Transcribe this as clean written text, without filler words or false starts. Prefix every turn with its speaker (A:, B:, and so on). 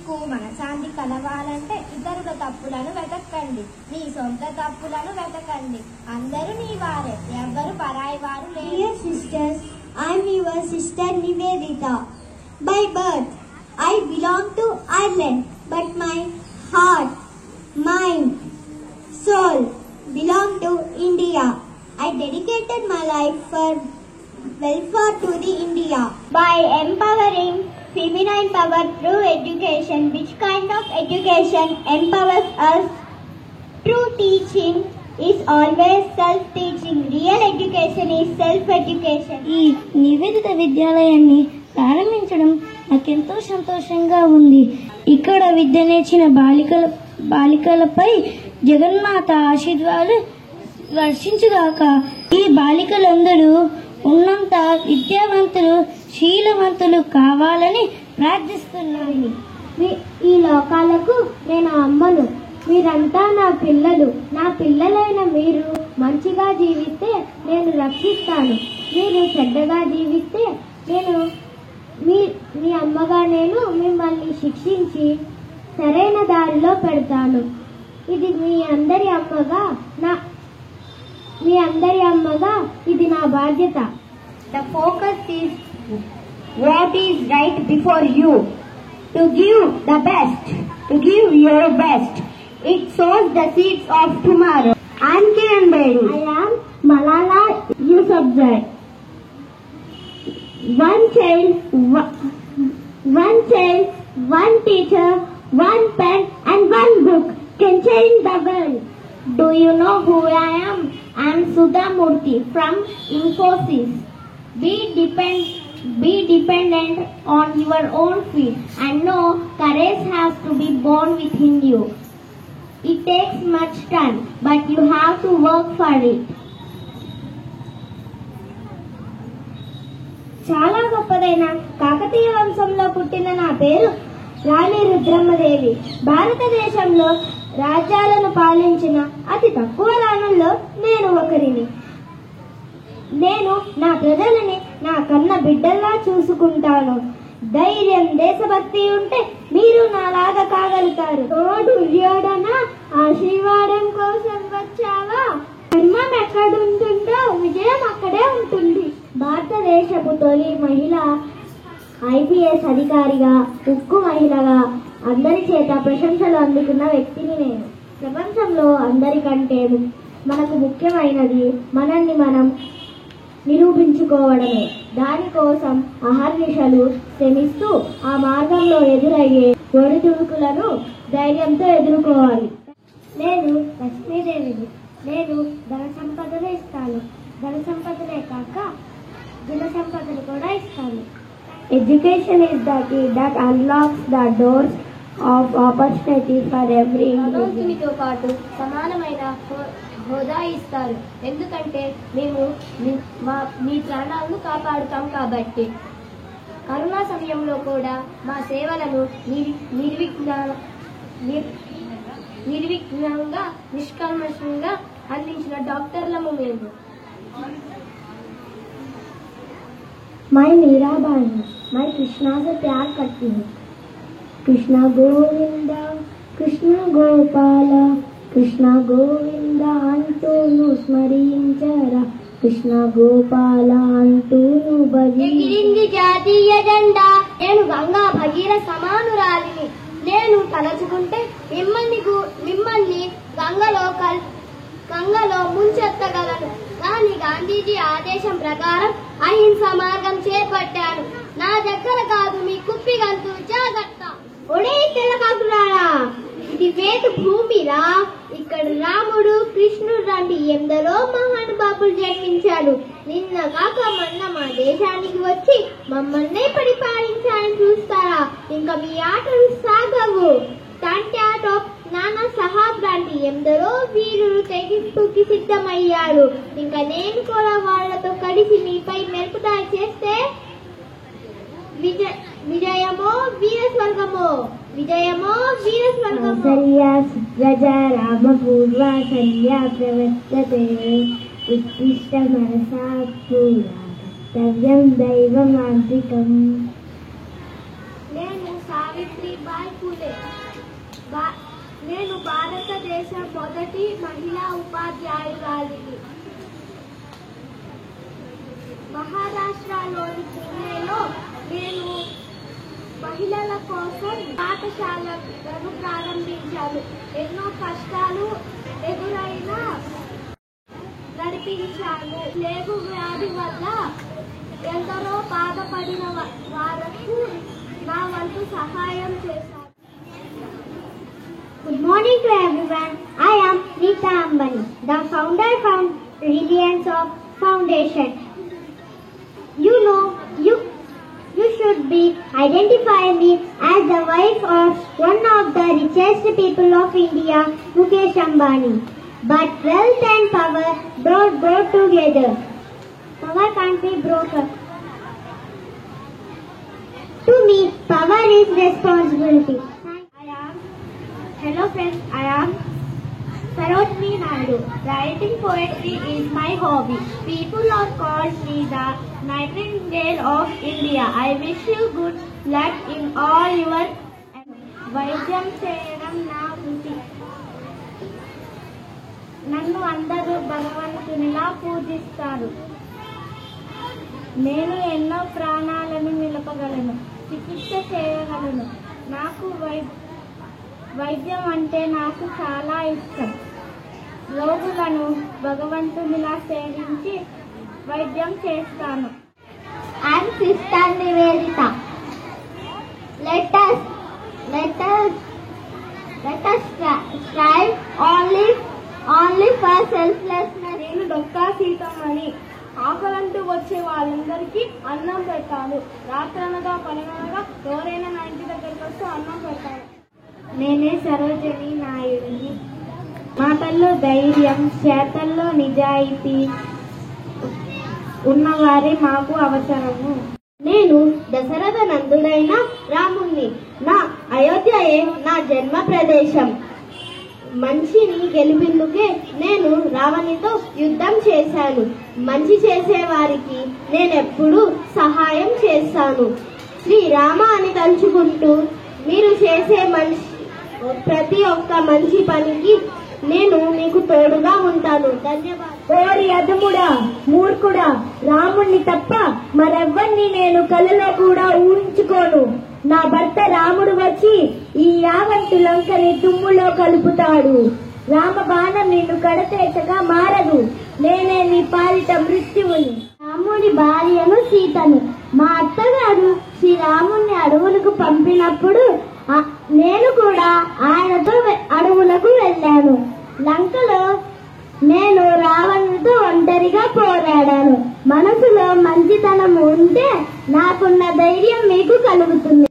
A: మీకు మనశాంతి కలవాలంటే ఇతరుల తప్పులను వెతకండి, మీ సొంత తప్పులను వెతకండి. అందరూ నీ వారే, ఎవ్వరు పరాయి వారు లేరు.
B: Dear sisters, I am your sister Nivedita. By birth, I belong to Ireland, but my heart, mind, soul belong to India. I dedicated my life for welfare to the India. By empowering feminine power through education. Which kind of education empowers us? True teaching is always self-teaching. Real education is self-education.
C: ఈ నివేదిత విద్యాలయాన్ని ప్రారంభించడం నాకెంతో సంతోషంగా ఉంది. ఇక్కడ విద్య నేర్చిన బాలికలపై జగన్మాత ఆశీర్వాదాలు వర్షించుగాక. ఈ బాలికలందరూ ఉన్నంత విద్యావంతులు, శీలవంతులు కావాలని ప్రార్థిస్తున్నాను.
B: ఈ లోకాలకు నేను అమ్మను, మీరంతా నా పిల్లలు. నా పిల్లలైన మీరు మంచిగా జీవిస్తే నేను రక్షిస్తాను, మీరు చెడ్డగా జీవిస్తే నేను మీ అమ్మగా నేను మిమ్మల్ని శిక్షించి సరైన దారిలో పెడతాను. ఇది మీ అందరి అమ్మగా ఇది నా బాధ్యత. The focus is what is right before you. To give the best, to give your best. It sows the seeds of tomorrow. I am Kiran Bedi. I am Malala Yousafzai. One child, one teacher, one pen and one book can change the world. Do you know who I am? I am Sudha Murthy from Infosys. Be dependent on your own feet and know courage has to be born within you. It takes much time, but you have to work for it. చాలా గొప్పదైన కాకతీయ వంశంలో పుట్టిన నా పేరు రాణి రుద్రమ్మదేవి. భారతదేశంలో రాజ్యాలను పాలించిన అతి తక్కువ రాణుల్లో నేను ఒకరిని. నేను నా ప్రజలని నా కన్న బిడ్డల్లా చూసుకుంటాను. ధైర్యం, దేశభక్తి ఉంటే మీరు నాలాగా కాగలుగుతారు. దుర్యోధన, ఆశీర్వాదం కోసం వచ్చావా? ధర్మం ఎక్కడుంటుందో విజయం అక్కడే ఉంటుంది. భారతదేశపు తొలి మహిళ ఐపీఎస్ అధికారిగా, ఉక్కు మహిళగా అందరి చేత ప్రశంసలు అందుకున్న వ్యక్తిని నేను. ప్రపంచంలో అందరికంటే మనకు ముఖ్యమైనది మనల్ని మనం నిరూపించుకోవడమే. దానికోసం అహర్నిశలు శ్రమిస్తూ ఆ మార్గంలో ఎదురయ్యే ఒడిదుడుకులను ధైర్యంతో ఎదుర్కోవాలి. నేను లక్ష్మీదేవిని. నేను ధన సంపదను ఇస్తాను. ధన సంపదనే కాక గుణ సంపదను కూడా ఇస్తాను. Education is the key that unlocks the doors of opportunity for every. భగవంతునితో పాటు సమానమైన హోదా ఇస్తారు, ఎందుకంటే మేము మీ ప్రాణాలను కాపాడుతాం కాబట్టి. కరోనా సమయంలో కూడా మా సేవలను నిర్విఘ్నంగా నిష్కల్మషంగా అందించిన డాక్టర్లము మేము. मैं मीराबाई हूँ. मैं कृष्णा से प्यार करती हूँ. कृष्ण गोविंदा कृष्ण गोपाल कृष्ण गोविंदा अंटूनु स्मరించరా, కృష్ణ గోపాల అంటూను ఎగిరింది జాతీయ జెండా. నేను గంగా భగీర సమానురాలిని. నేను తలచుకుంటే మిమ్మల్ని గంగలో ముంచెత్తగలను. కానీ గాంధీజీ ఆదేశం ప్రకారం అహింస మార్గం చేపట్టాను. నా దగ్గర కాదు, మీ కుప్పి గంతు జాగ్రత్త. ఒడే తెల్లకాకులారా, ఇది వేద భూమిరా. ఇక్కడ రాముడు, కృష్ణుడు లాంటి ఎందరో మహానుభావులు జన్మించారు. నిన్న కాక మొన్న మా దేశానికి వచ్చి మమ్మల్ని పరిపాలించాలని చూస్తారా? ఇంకా మీ ఆటలు సాగవు. టాటా నానా సాహెబ్ లాంటి ఎందరో వీరులు తెగింపుకి సిద్ధమయ్యారు. ఇంకా నేను కూడా వాళ్లతో కలిసి మీపై మెరుపుదాడి చేస్తే విజయమో వీరస్వర్గమో, విజయమో వీరస్వర్గమో. రామపూర్వ సంధ్యా ప్రవర్తతే ఉత్తిష్ట మనసా పూరా కర్తవ్యం దైవమాంత్రికం. నేను సావిత్రిబాయి ఫులే. నేను భారతదేశ మొదటి మహిళా ఉపాధ్యాయురాలిని. మహారాష్ట్రలోని పూణేలో నేను మహిళల కోసం పాఠశాలను ప్రారంభించాను. ఎన్నో కష్టాలు ఎదురైనా నడిపించాను. లేబు వ్యాధి వల్ల ఎందరో బాధపడిన వారికి నా వంతు సహాయం చేశాను.
C: Good morning to everyone. I am Rita Ambani, the founder from Reliance of Foundation. You know, you should be identify me as the wife of one of the richest people of India, Mukesh Ambani. But wealth and power don't go together. Power can't be broken. To me, power is responsibility. Hello friends, I am Sarojini Naidu. Writing poetry is my hobby. People are called me the Nightingale of India. I wish you good luck in all your వైద్యం చేయడం నా వృత్తి. నన్ను అందరూ భగవంతునిలా పూజిస్తారు. నేను ఎన్నో ప్రాణాలను నిలపగలను, చికిత్స చేయగలను. నాకు వైద్యం అంటే నాకు చాలా ఇష్టం. రోగులను భగవంతునిలా సేవించి వైద్యం చేస్తాను. I'm Sister Nivedita. Let us strive only for selflessness.
B: నేను డొక్కా సీతమ్మని. ఆకలంటూ వచ్చే వాళ్ళందరికీ అన్నం పెడతాను. రాత్రనగా పననగా ఎవరైనా నా ఇంటి దగ్గరికి వస్తే అన్నం పెడతాను.
C: నేనే సరోజిని నాయుడిని. మాటల్లో ధైర్యం, చేతల్లో నిజాయితీ ఉన్నవారే మాకు అవసరము.
B: నేను దశరథ నందుడైన రాముణ్ణి. నా అయోధ్యయే నా జన్మ ప్రదేశం. మంచిని గెలిపిందుకే నేను రావణితో యుద్ధం చేశాను. మంచి చేసే వారికి నేనెప్పుడు సహాయం చేస్తాను. శ్రీరామ అని తలుచుకుంటూ మీరు చేసే ప్రతి ఒక్క మంచి పనికి నేను మీకు తోడుగా ఉంటాను. ధన్యవాదాలు.
C: ఓరి అధముడా, మూర్ఖుడా, రాముణ్ణి తప్ప మరెవ్వరిని నేను కలలో కూడా ఊహించుకోను. నా భర్త రాముడు వచ్చి ఈ యావంతి లంకని తుమ్ములో కలుపుతాడు. రామ బాణం నిన్ను కడతేటగా మారదు. నేనే నీ పాలిట మృత్యువుని. రాముడి భార్యను సీతను. మా అత్తగారు శ్రీరాముణ్ణి అడవులకు పంపినప్పుడు నేను కూడా ఆయనతో అడవులకు వెళ్ళాను. లంకలో నేను రావణుడితో ఒంటరిగా పోరాడాను. మనసులో మంచితనం ఉంటే నాకున్న ధైర్యం మీకు కలుగుతుంది.